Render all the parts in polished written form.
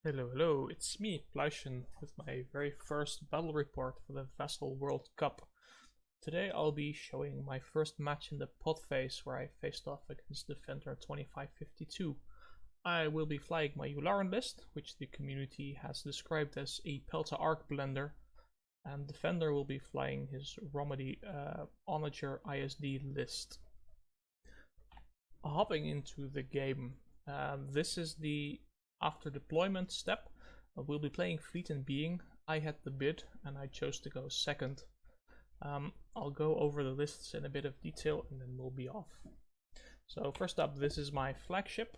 Hello, hello, it's me, Pluishen, with my very first battle report for the Vassal World Cup. Today I'll be showing my first match in the pot phase where I faced off against Defender 2552. I will be flying my Yularen list, which the community has described as a Pelta arc blender, and Defender will be flying his Romodi Onager ISD list. Hopping into the game, this is the after deployment step. We'll be playing Fleet and Being. I had the bid and I chose to go second. I'll go over the lists in a bit of detail and then we'll be off. So first up, this is my flagship.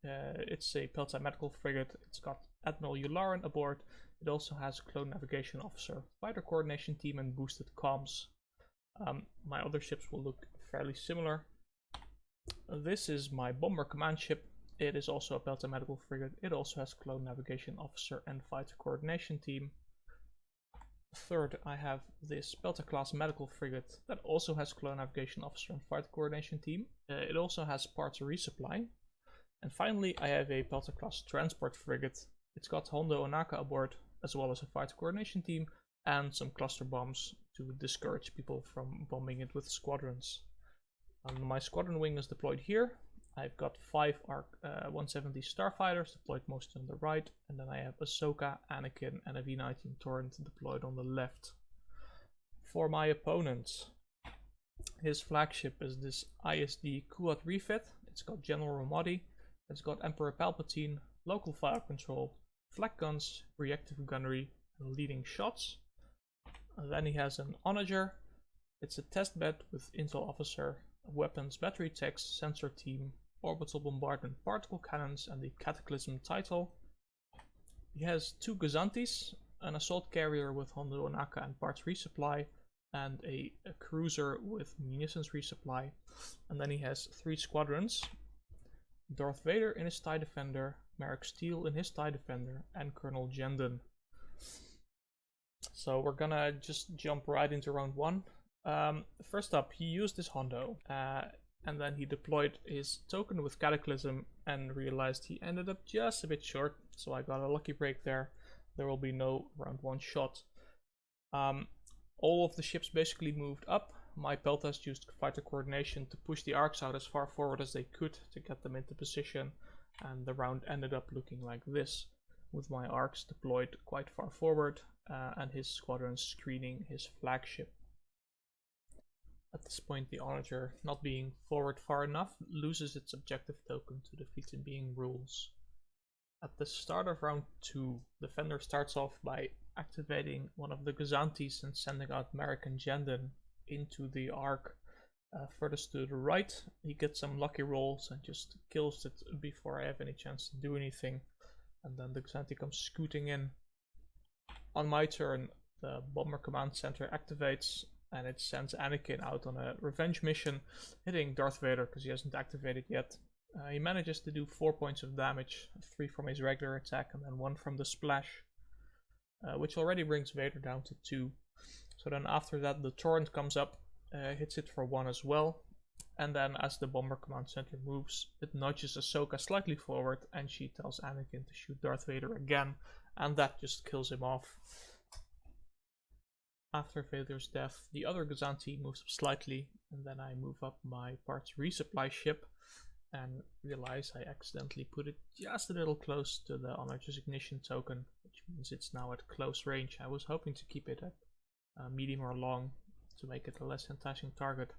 It's a Pelta medical frigate. It's got Admiral Yularen aboard. It also has Clone Navigation Officer, Fighter Coordination Team and boosted comms. My other ships will look fairly similar. This is my Bomber Command ship. It is also a Pelta medical frigate. It also has Clone Navigation Officer and Fighter Coordination Team. Third, I have this Pelta class medical frigate that also has Clone Navigation Officer and Fighter Coordination Team. It also has parts resupply. And finally, I have a Pelta class transport frigate. It's got Hondo Onager aboard, as well as a Fighter Coordination Team and some cluster bombs to discourage people from bombing it with squadrons. My squadron wing is deployed here. I've got 5 ARC 170 starfighters deployed mostly on the right, and then I have Ahsoka, Anakin, and a V19 Torrent deployed on the left. For my opponent, his flagship is this ISD Kuat refit. It's got General Romodi, it's got Emperor Palpatine, local fire control, flak guns, reactive gunnery, and leading shots. And then he has an Onager. It's a test bed with Intel Officer, weapons, battery techs, sensor team, orbital bombardment, particle cannons, and the Cataclysm title. He has 2 Gazantis, an assault carrier with Hondo Onager and parts resupply, and a cruiser with munitions resupply. And then he has 3 squadrons: Darth Vader in his TIE Defender, Merrick Steele in his TIE Defender, and Colonel Jendon. So we're gonna just jump right into round 1. First up, he used his Hondo, and then he deployed his token with Cataclysm and realized he ended up just a bit short, so I got a lucky break there. There will be no round 1 shot. All of the ships basically moved up. My Peltas used Fighter Coordination to push the arcs out as far forward as they could to get them into position, and the round ended up looking like this, with my arcs deployed quite far forward and his squadron screening his flagship. At this point, the Onager, not being forward far enough, loses its objective token to the Fleet and Being rules. At the start of round 2, Defender starts off by activating one of the Gazantis and sending out Merrick and Jendon into the arc furthest to the right. He gets some lucky rolls and just kills it before I have any chance to do anything. And then the Gazanti comes scooting in. On my turn, the Bomber Command Center activates, and it sends Anakin out on a revenge mission, hitting Darth Vader because he hasn't activated yet. He manages to do 4 points of damage, 3 from his regular attack and then 1 from the splash, which already brings Vader down to 2. So then after that, the Torrent comes up, hits it for 1 as well, and then as the Bomber Command Center moves, it nudges Ahsoka slightly forward and she tells Anakin to shoot Darth Vader again, and that just kills him off. After Vader's death, the other Gazanti moves up slightly, and then I move up my parts resupply ship and realize I accidentally put it just a little close to the Onager's ignition token, which means it's now at close range. I was hoping to keep it at medium or long to make it a less enticing target.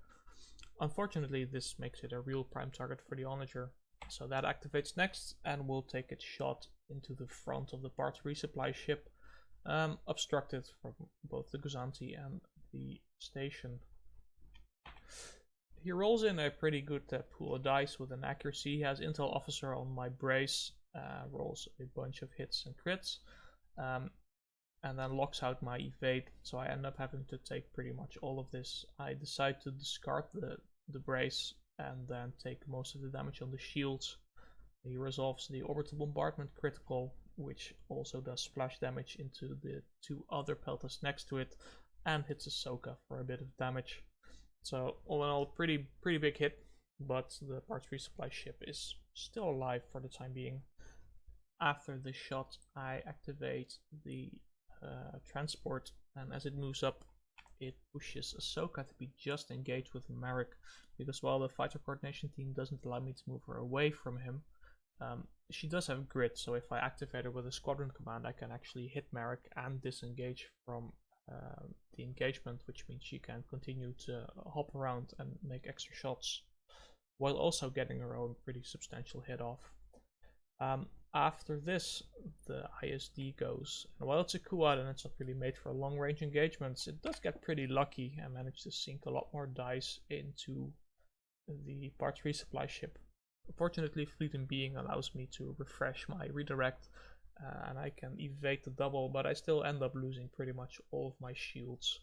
Unfortunately, this makes it a real prime target for the Onager, so that activates next and will take its shot into the front of the parts resupply ship, obstructed from both the Gazanti and the station. He rolls in a pretty good pool of dice with an accuracy. He has Intel Officer on my brace, rolls a bunch of hits and crits, and then locks out my evade, so I end up having to take pretty much all of this. I decide to discard the brace and then take most of the damage on the shields. He resolves the orbital bombardment critical, which also does splash damage into the 2 other Peltas next to it, and hits Ahsoka for a bit of damage. So all in all, pretty big hit, but the parts resupply ship is still alive for the time being. After this shot, I activate the transport, and as it moves up, it pushes Ahsoka to be just engaged with Merrick, because while the fighter coordination team doesn't allow me to move her away from him, she does have grit, so if I activate her with a squadron command, I can actually hit Merrick and disengage from the engagement, which means she can continue to hop around and make extra shots, while also getting her own pretty substantial hit off. After this, the ISD goes, and while it's a quad and it's not really made for long range engagements, it does get pretty lucky and manage to sink a lot more dice into the parts resupply ship. Fortunately, Fleet and Being allows me to refresh my redirect, and I can evade the double, but I still end up losing pretty much all of my shields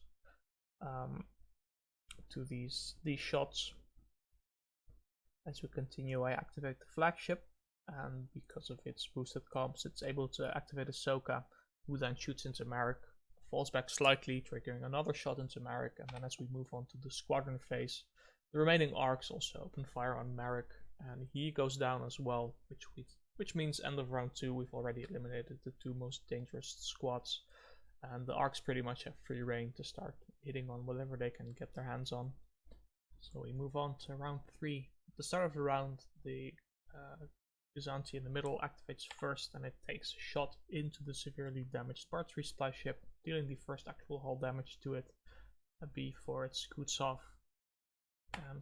to these shots. As we continue, I activate the flagship, and because of its boosted comms, it's able to activate Ahsoka, who then shoots into Merrick, falls back slightly, triggering another shot into Merrick, and then as we move on to the squadron phase, the remaining arcs also open fire on Merrick, and he goes down as well, which means end of round 2, we've already eliminated the 2 most dangerous squads, and the arcs pretty much have free reign to start hitting on whatever they can get their hands on. So we move on to round 3. At the start of the round, the Byzanti in the middle activates first, and it takes a shot into the severely damaged parts resupply ship, dealing the first actual hull damage to it before it scoots off.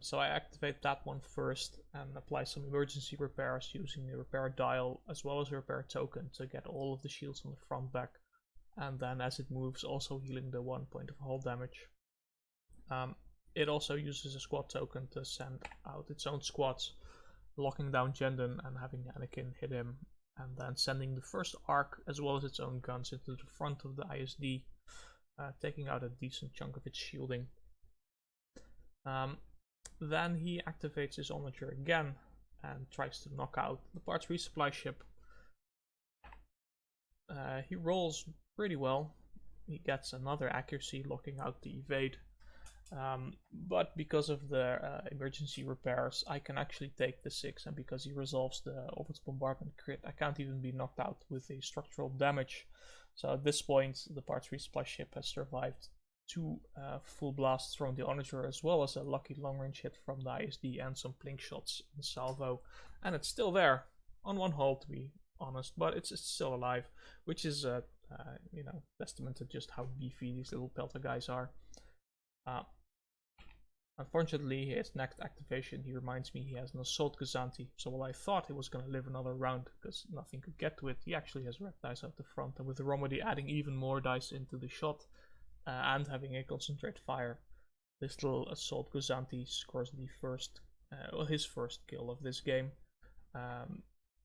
So I activate that one first and apply some emergency repairs using the repair dial as well as a repair token to get all of the shields on the front back, and then as it moves also healing the 1 point of hull damage. It also uses a squad token to send out its own squads, locking down Jendon and having Anakin hit him, and then sending the first arc as well as its own guns into the front of the ISD, taking out a decent chunk of its shielding. Then he activates his Onager again and tries to knock out the parts resupply ship. He rolls pretty well. He gets another accuracy, locking out the evade. But because of the emergency repairs, I can actually take the 6, and because he resolves the orbital bombardment crit, I can't even be knocked out with a structural damage. So at this point, the parts resupply ship has survived 2 full blasts from the Onager, as well as a lucky long range hit from the ISD and some plink shots in salvo, and it's still there on 1 hull, to be honest, but it's still alive, which is a testament to just how beefy these little Pelta guys are. Unfortunately, his next activation, he reminds me he has an assault Gazanti, so while I thought he was going to live another round because nothing could get to it, he actually has red dice out the front, and with the Romodi adding even more dice into the shot and having a concentrate fire, this little assault Gazanti scores the his first kill of this game,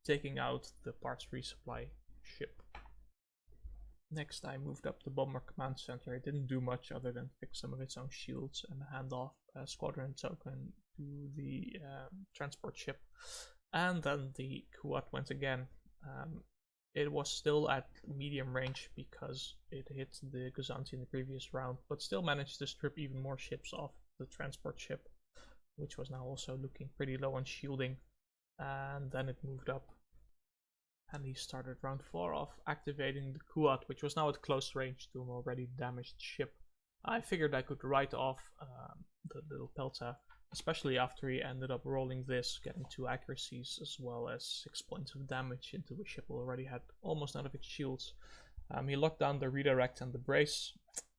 taking out the parts resupply ship. Next, I moved up the bomber command center. It didn't do much other than fix some of its own shields and hand off a squadron token to the transport ship. And then the quad went again. It was still at medium range because it hit the Gazanti in the previous round, but still managed to strip even more ships off the transport ship, which was now also looking pretty low on shielding. And then it moved up, and he started round 4 off activating the quad, which was now at close range to an already damaged ship. I figured I could write off the little Pelta, especially after he ended up rolling this, getting 2 accuracies as well as 6 points of damage into a ship that already had almost none of its shields. He locked down the redirect and the brace.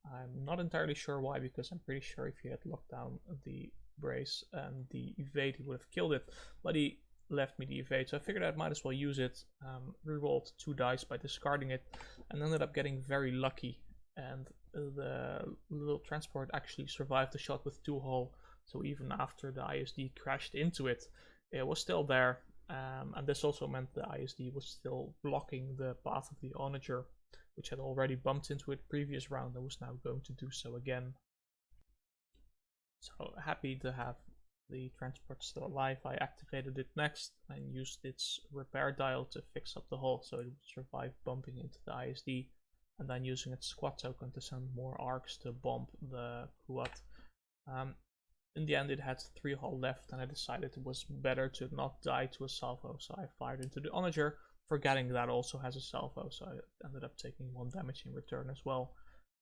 I'm not entirely sure why, because I'm pretty sure if he had locked down the brace and the evade, he would have killed it, but he left me the evade, so I figured I might as well use it. Rerolled 2 dice by discarding it and ended up getting very lucky, and the little transport actually survived the shot with 2 hull, so even after the ISD crashed into it, it was still there, and this also meant the ISD was still blocking the path of the Onager, which had already bumped into it previous round and was now going to do so again. So happy to have the transport still alive. I activated it next and used its repair dial to fix up the hull so it would survive bumping into the ISD, and then using its squad token to send more arcs to bomb the quad. In the end, it had 3 hull left, and I decided it was better to not die to a salvo, so I fired into the Onager, forgetting that also has a salvo, so I ended up taking 1 damage in return as well.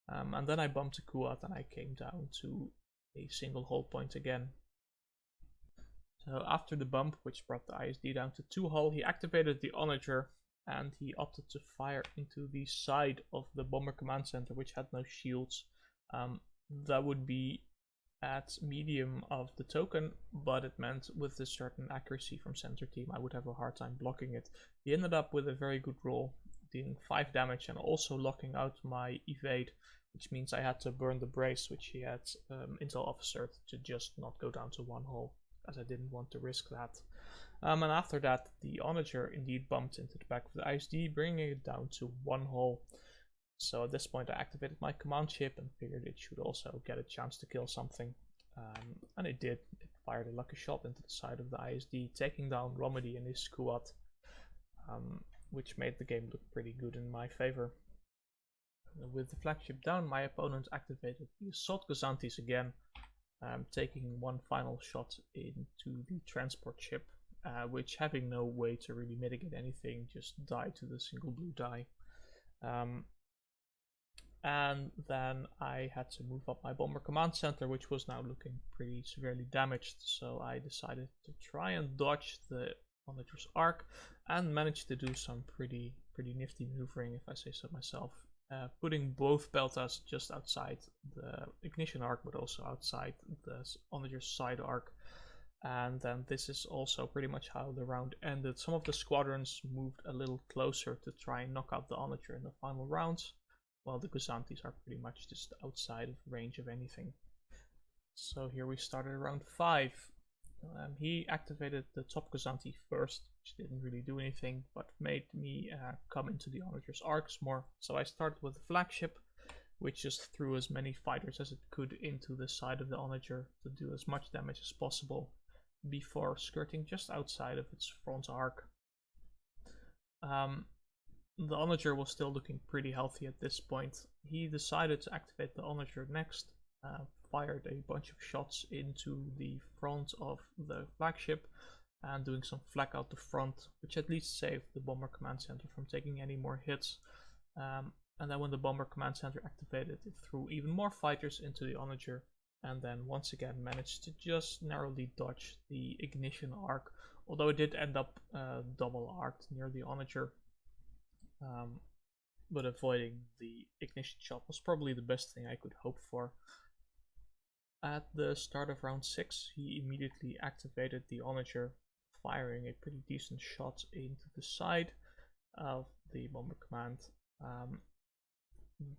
And then I bumped the Kuat and I came down to a single hull point again. So after the bump, which brought the ISD down to 2 hull, he activated the Onager and he opted to fire into the side of the Bomber Command Center, which had no shields. That would be at medium of the token, but it meant with a certain accuracy from center team I would have a hard time blocking it. He ended up with a very good roll, dealing 5 damage and also locking out my evade, which means I had to burn the brace, which he had intel officered to just not go down to 1 hull, as I didn't want to risk that. And after that, the Onager indeed bumped into the back of the ISD, bringing it down to 1 hull. So at this point I activated my command ship and figured it should also get a chance to kill something. And it did. It fired a lucky shot into the side of the ISD, taking down Romodi and his Kuat, which made the game look pretty good in my favor. With the flagship down, my opponent activated the assault Gazantis again, taking 1 final shot into the transport ship, which, having no way to really mitigate anything, just died to the single blue die. And then I had to move up my Bomber Command Center, which was now looking pretty severely damaged, so I decided to try and dodge the Onager's arc and managed to do some pretty nifty maneuvering, if I say so myself, putting both Peltas just outside the ignition arc but also outside the Onager's side arc. And then this is also pretty much how the round ended. Some of the squadrons moved a little closer to try and knock out the Onager in the final rounds, while the Gazantis are pretty much just outside of range of anything. So here we started round 5. He activated the top Gazanti first, which didn't really do anything, but made me come into the Onager's arcs more. So I started with the flagship, which just threw as many fighters as it could into the side of the Onager to do as much damage as possible before skirting just outside of its front arc. The Onager was still looking pretty healthy at this point. He decided to activate the Onager next, fired a bunch of shots into the front of the flagship and doing some flak out the front, which at least saved the Bomber Command Center from taking any more hits. And then when the Bomber Command Center activated, it threw even more fighters into the Onager, and then once again managed to just narrowly dodge the ignition arc, although it did end up double arced near the Onager. But avoiding the ignition shot was probably the best thing I could hope for. At the start of round 6, he immediately activated the Onager, firing a pretty decent shot into the side of the Bomber Command.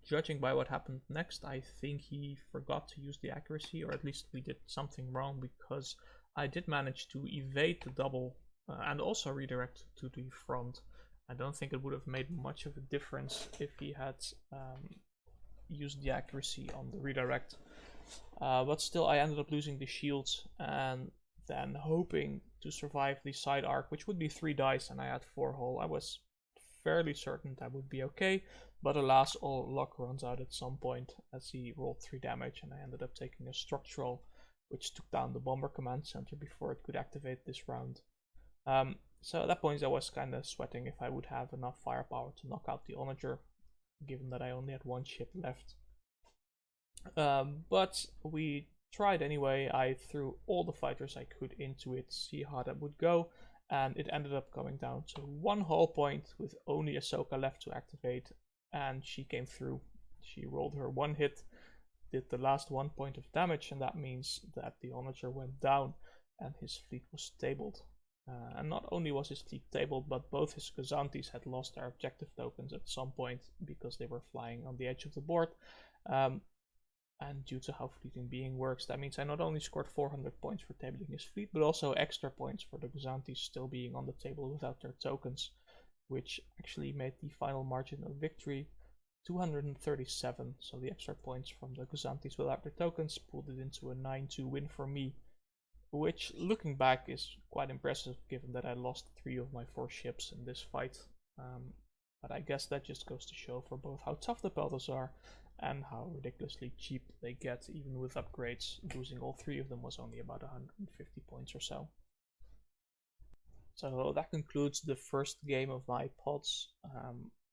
Judging by what happened next, I think he forgot to use the accuracy, or at least we did something wrong, because I did manage to evade the double and also redirect to the front. I don't think it would have made much of a difference if he had used the accuracy on the redirect. But still, I ended up losing the shields and then hoping to survive the side arc, which would be 3 dice, and I had 4 hull. I was fairly certain that would be okay, but alas, all luck runs out at some point as he rolled 3 damage, and I ended up taking a structural, which took down the Bomber Command Center before it could activate this round. So at that point I was kind of sweating if I would have enough firepower to knock out the Onager, given that I only had 1 ship left. But we tried anyway. I threw all the fighters I could into it, see how that would go, and it ended up coming down to 1 hull point with only Ahsoka left to activate, and she came through. She rolled her 1 hit, did the last 1 point of damage, and that means that the Onager went down and his fleet was tabled. And not only was his fleet tabled, but both his Gazantis had lost their objective tokens at some point because they were flying on the edge of the board. And due to how Fleeting Being works, that means I not only scored 400 points for tabling his fleet, but also extra points for the Gazantis still being on the table without their tokens, which actually made the final margin of victory 237. So the extra points from the Gazantis without their tokens pulled it into a 9-2 win for me, which, looking back, is quite impressive given that I lost 3 of my 4 ships in this fight. But I guess that just goes to show for both how tough the Peltas are and how ridiculously cheap they get even with upgrades. Losing all 3 of them was only about 150 points or so. So that concludes the first game of my pods,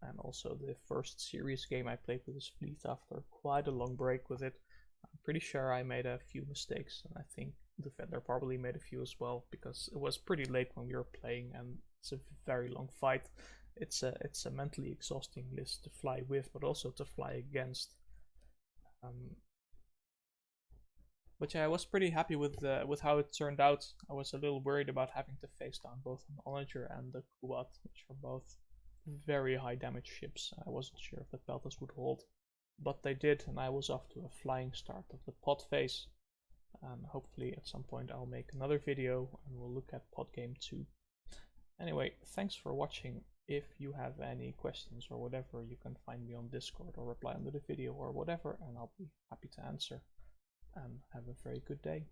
and also the first serious game I played with this fleet after quite a long break with it. I'm pretty sure I made a few mistakes, and I think Defender probably made a few as well, because it was pretty late when we were playing, and it's a very long fight. It's a mentally exhausting list to fly with, but also to fly against. But yeah, I was pretty happy with how it turned out. I was a little worried about having to face down both an Onager and the Kuat, which are both very high damage ships. I wasn't sure if the Peltas would hold, but they did, and I was off to a flying start of the pod phase. And hopefully at some point I'll make another video and we'll look at pod game 2. Anyway, thanks for watching. If you have any questions or whatever, you can find me on Discord or reply under the video or whatever, and I'll be happy to answer. And have a very good day.